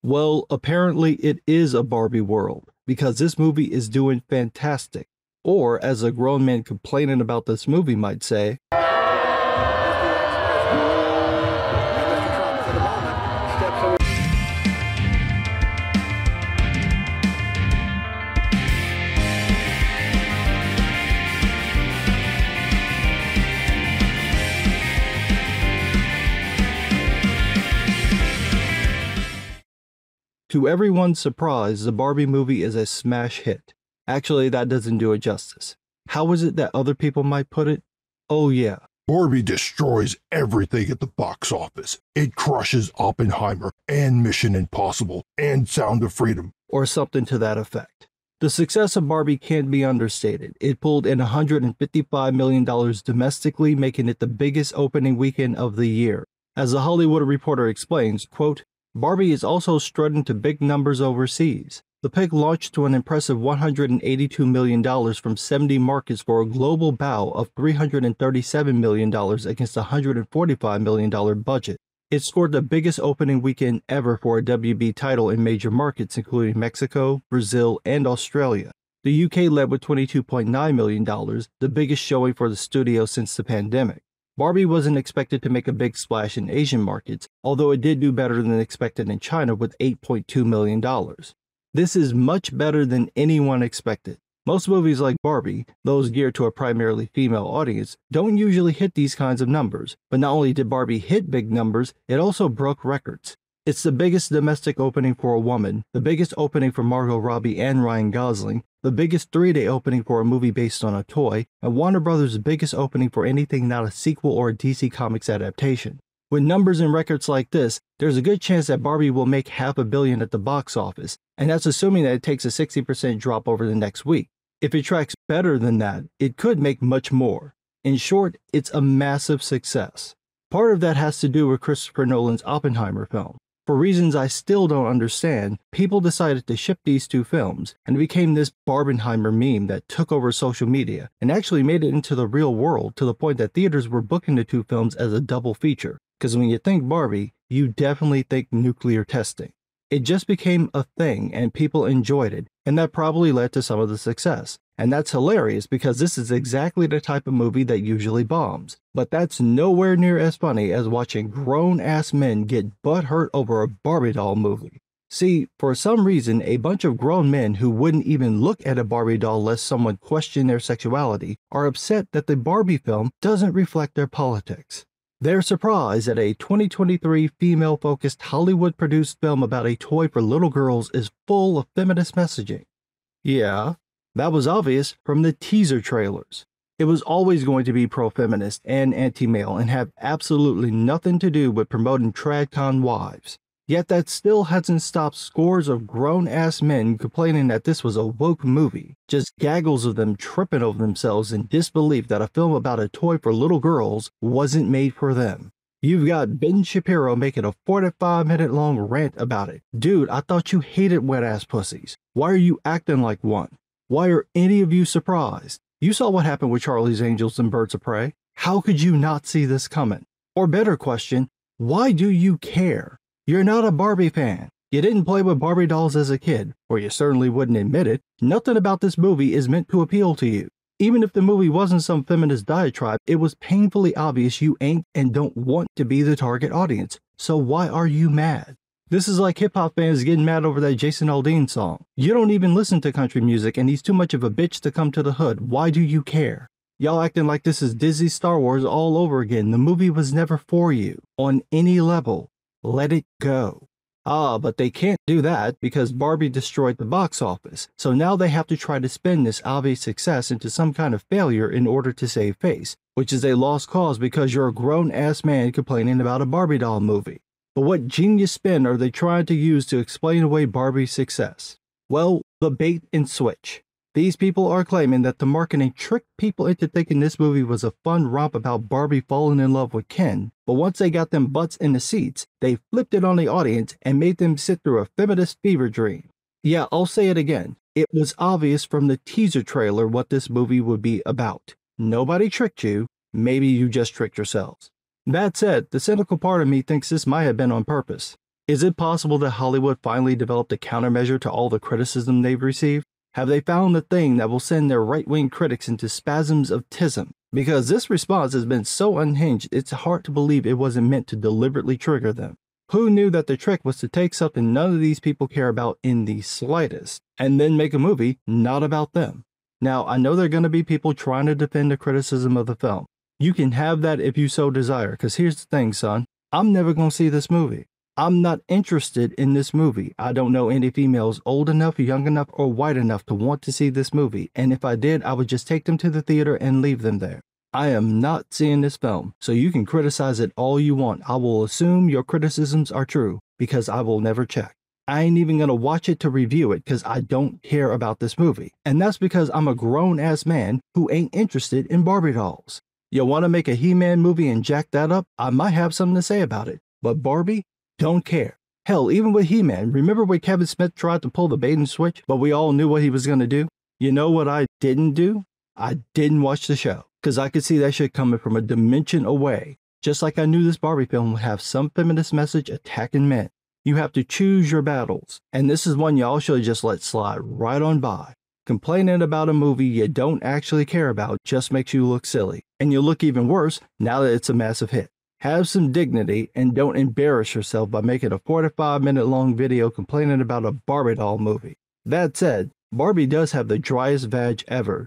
Well, apparently it is a Barbie world, because this movie is doing fantastic. Or, as a grown man complaining about this movie might say, to everyone's surprise, the Barbie movie is a smash hit. Actually, that doesn't do it justice. How is it that other people might put it? Oh yeah. Barbie destroys everything at the box office. It crushes Oppenheimer and Mission Impossible and Sound of Freedom. Or something to that effect. The success of Barbie can't be understated. It pulled in $155 million domestically, making it the biggest opening weekend of the year. As The Hollywood Reporter explains, quote, Barbie is also strutting to big numbers overseas. The pic launched to an impressive $182 million from 70 markets for a global bow of $337 million against a $145 million budget. It scored the biggest opening weekend ever for a WB title in major markets including Mexico, Brazil, and Australia. The UK led with $22.9 million, the biggest showing for the studio since the pandemic. Barbie wasn't expected to make a big splash in Asian markets, although it did do better than expected in China with $8.2 million. This is much better than anyone expected. Most movies like Barbie, those geared to a primarily female audience, don't usually hit these kinds of numbers, but not only did Barbie hit big numbers, it also broke records. It's the biggest domestic opening for a woman, the biggest opening for Margot Robbie and Ryan Gosling, the biggest three-day opening for a movie based on a toy, and Warner Brothers' biggest opening for anything not a sequel or a DC Comics adaptation. With numbers and records like this, there's a good chance that Barbie will make $500 million at the box office, and that's assuming that it takes a 60% drop over the next week. If it tracks better than that, it could make much more. In short, it's a massive success. Part of that has to do with Christopher Nolan's Oppenheimer film. For reasons I still don't understand, people decided to ship these two films, and it became this Barbenheimer meme that took over social media and actually made it into the real world to the point that theaters were booking the two films as a double feature. Because when you think Barbie, you definitely think nuclear testing. It just became a thing and people enjoyed it, and that probably led to some of the success. And that's hilarious because this is exactly the type of movie that usually bombs. But that's nowhere near as funny as watching grown-ass men get butthurt over a Barbie doll movie. See, for some reason, a bunch of grown men who wouldn't even look at a Barbie doll lest someone question their sexuality are upset that the Barbie film doesn't reflect their politics. They're surprised that a 2023 female-focused Hollywood-produced film about a toy for little girls is full of feminist messaging. Yeah, that was obvious from the teaser trailers. It was always going to be pro-feminist and anti-male and have absolutely nothing to do with promoting tradcon wives. Yet that still hasn't stopped scores of grown-ass men complaining that this was a woke movie, just gaggles of them tripping over themselves in disbelief that a film about a toy for little girls wasn't made for them. You've got Ben Shapiro making a 45-minute long rant about it. Dude, I thought you hated wet-ass pussies. Why are you acting like one? Why are any of you surprised? You saw what happened with Charlie's Angels and Birds of Prey. How could you not see this coming? Or better question, why do you care? You're not a Barbie fan. You didn't play with Barbie dolls as a kid, or you certainly wouldn't admit it. Nothing about this movie is meant to appeal to you. Even if the movie wasn't some feminist diatribe, it was painfully obvious you ain't and don't want to be the target audience. So why are you mad? This is like hip-hop fans getting mad over that Jason Aldean song. You don't even listen to country music and he's too much of a bitch to come to the hood. Why do you care? Y'all acting like this is Disney Star Wars all over again. The movie was never for you, on any level. Let it go. But they can't do that because Barbie destroyed the box office, so now they have to try to spin this obvious success into some kind of failure in order to save face, which is a lost cause because you're a grown-ass man complaining about a Barbie doll movie. But what genius spin are they trying to use to explain away Barbie's success? Well, the bait and switch. These people are claiming that the marketing tricked people into thinking this movie was a fun romp about Barbie falling in love with Ken, but once they got them butts in the seats, they flipped it on the audience and made them sit through a feminist fever dream. Yeah, I'll say it again. It was obvious from the teaser trailer what this movie would be about. Nobody tricked you. Maybe you just tricked yourselves. That said, the cynical part of me thinks this might have been on purpose. Is it possible that Hollywood finally developed a countermeasure to all the criticism they've received? Have they found the thing that will send their right-wing critics into spasms of tism? Because this response has been so unhinged, it's hard to believe it wasn't meant to deliberately trigger them. Who knew that the trick was to take something none of these people care about in the slightest, and then make a movie not about them? Now, I know there are going to be people trying to defend the criticism of the film. You can have that if you so desire, because here's the thing, son. I'm never going to see this movie. I'm not interested in this movie. I don't know any females old enough, young enough, or white enough to want to see this movie, and if I did, I would just take them to the theater and leave them there. I am not seeing this film, so you can criticize it all you want. I will assume your criticisms are true, because I will never check. I ain't even gonna watch it to review it, because I don't care about this movie. And that's because I'm a grown-ass man who ain't interested in Barbie dolls. You wanna make a He-Man movie and jack that up? I might have something to say about it. But Barbie? Don't care. Hell, even with He-Man, remember when Kevin Smith tried to pull the bait and switch, but we all knew what he was gonna do? You know what I didn't do? I didn't watch the show, because I could see that shit coming from a dimension away. Just like I knew this Barbie film would have some feminist message attacking men. You have to choose your battles, and this is one y'all should just let slide right on by. Complaining about a movie you don't actually care about just makes you look silly, and you'll look even worse now that it's a massive hit. Have some dignity and don't embarrass yourself by making a 45-minute long video complaining about a Barbie doll movie. That said, Barbie does have the driest vag ever,